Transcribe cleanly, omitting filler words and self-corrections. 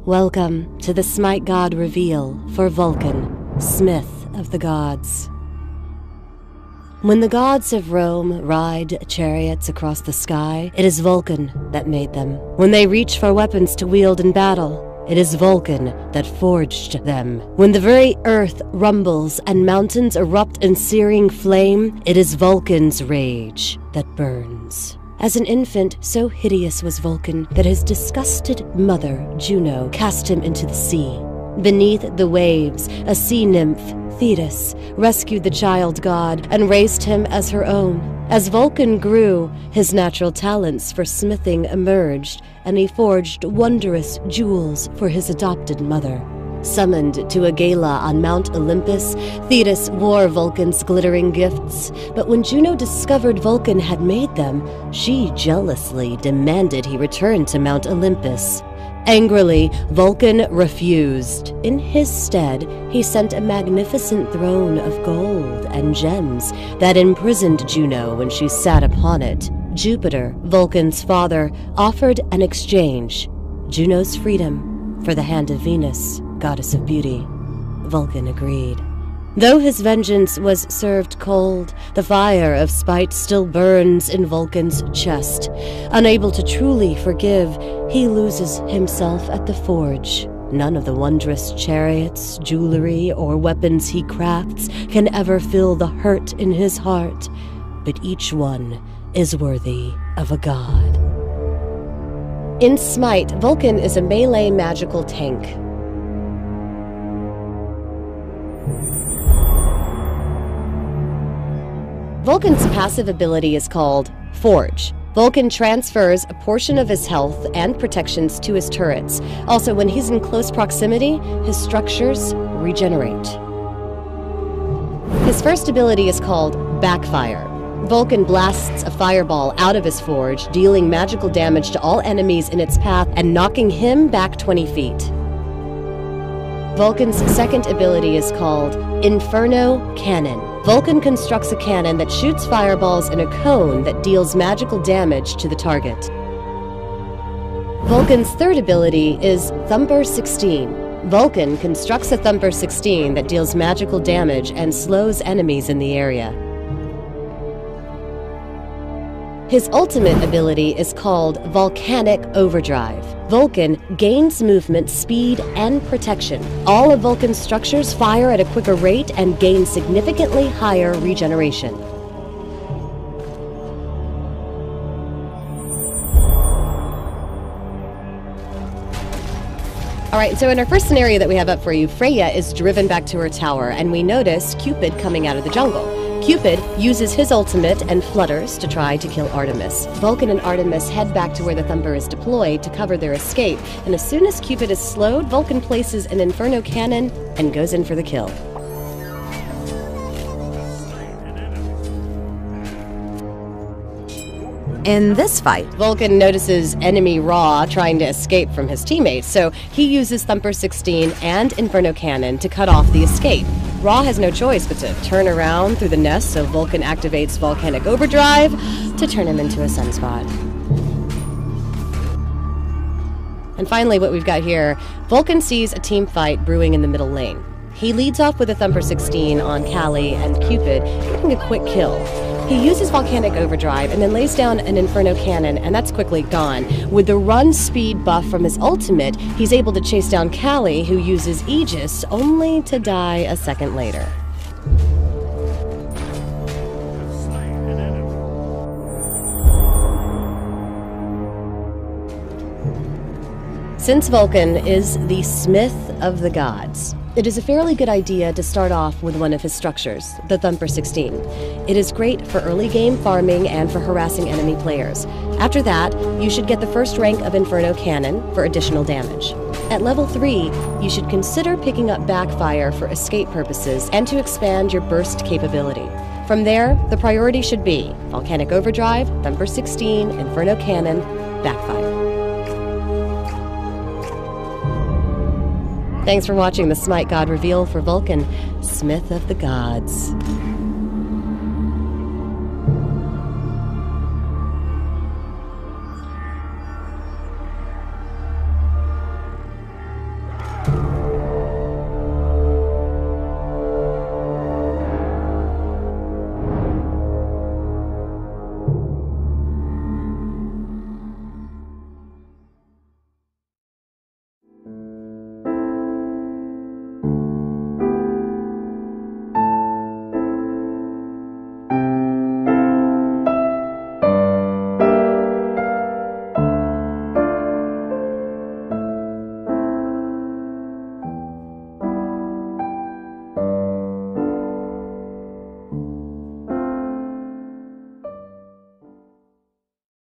Welcome to the SMITE God reveal for Vulcan, Smith of the Gods. When the gods of Rome ride chariots across the sky, it is Vulcan that made them. When they reach for weapons to wield in battle, it is Vulcan that forged them. When the very earth rumbles and mountains erupt in searing flame, it is Vulcan's rage that burns. As an infant, so hideous was Vulcan that his disgusted mother, Juno, cast him into the sea. Beneath the waves, a sea nymph, Thetis, rescued the child god and raised him as her own. As Vulcan grew, his natural talents for smithing emerged, and he forged wondrous jewels for his adopted mother. Summoned to a gala on Mount Olympus, Thetis wore Vulcan's glittering gifts, but when Juno discovered Vulcan had made them, she jealously demanded he return to Mount Olympus. Angrily, Vulcan refused. In his stead, he sent a magnificent throne of gold and gems that imprisoned Juno when she sat upon it. Jupiter, Vulcan's father, offered an exchange: Juno's freedom for the hand of Venus, goddess of beauty. Vulcan agreed. Though his vengeance was served cold, the fire of spite still burns in Vulcan's chest. Unable to truly forgive, he loses himself at the forge. None of the wondrous chariots, jewelry, or weapons he crafts can ever fill the hurt in his heart, but each one is worthy of a god. In SMITE, Vulcan is a melee magical tank. Vulcan's passive ability is called Forge. Vulcan transfers a portion of his health and protections to his turrets. Also, when he's in close proximity, his structures regenerate. His first ability is called Backfire. Vulcan blasts a fireball out of his forge, dealing magical damage to all enemies in its path and knocking him back 20 feet. Vulcan's second ability is called Inferno Cannon. Vulcan constructs a cannon that shoots fireballs in a cone that deals magical damage to the target. Vulcan's third ability is Thumper 16. Vulcan constructs a Thumper 16 that deals magical damage and slows enemies in the area. His ultimate ability is called Volcanic Overdrive. Vulcan gains movement, speed, and protection. All of Vulcan's structures fire at a quicker rate and gain significantly higher regeneration. Alright, so in our first scenario that we have up for you, Freya is driven back to her tower, and we notice Cupid coming out of the jungle. Cupid uses his ultimate and flutters to try to kill Artemis. Vulcan and Artemis head back to where the Thumper is deployed to cover their escape, and as soon as Cupid is slowed, Vulcan places an Inferno Cannon and goes in for the kill. In this fight, Vulcan notices enemy Ra trying to escape from his teammates, so he uses Thumper 16 and Inferno Cannon to cut off the escape. Ra has no choice but to turn around through the nest, so Vulcan activates Volcanic Overdrive to turn him into a sunspot. And finally, what we've got here, Vulcan sees a team fight brewing in the middle lane. He leads off with a Thumper 16 on Callie and Cupid, getting a quick kill. He uses Volcanic Overdrive and then lays down an Inferno Cannon, and that's quickly gone. With the run speed buff from his ultimate, he's able to chase down Callie, who uses Aegis, only to die a second later. Since Vulcan is the Smith of the Gods, it is a fairly good idea to start off with one of his structures, the Thumper 16. It is great for early game farming and for harassing enemy players. After that, you should get the first rank of Inferno Cannon for additional damage. At level 3, you should consider picking up Backfire for escape purposes and to expand your burst capability. From there, the priority should be Volcanic Overdrive, Thumper 16, Inferno Cannon, Backfire. Thanks for watching the SMITE God reveal for Vulcan, Smith of the Gods.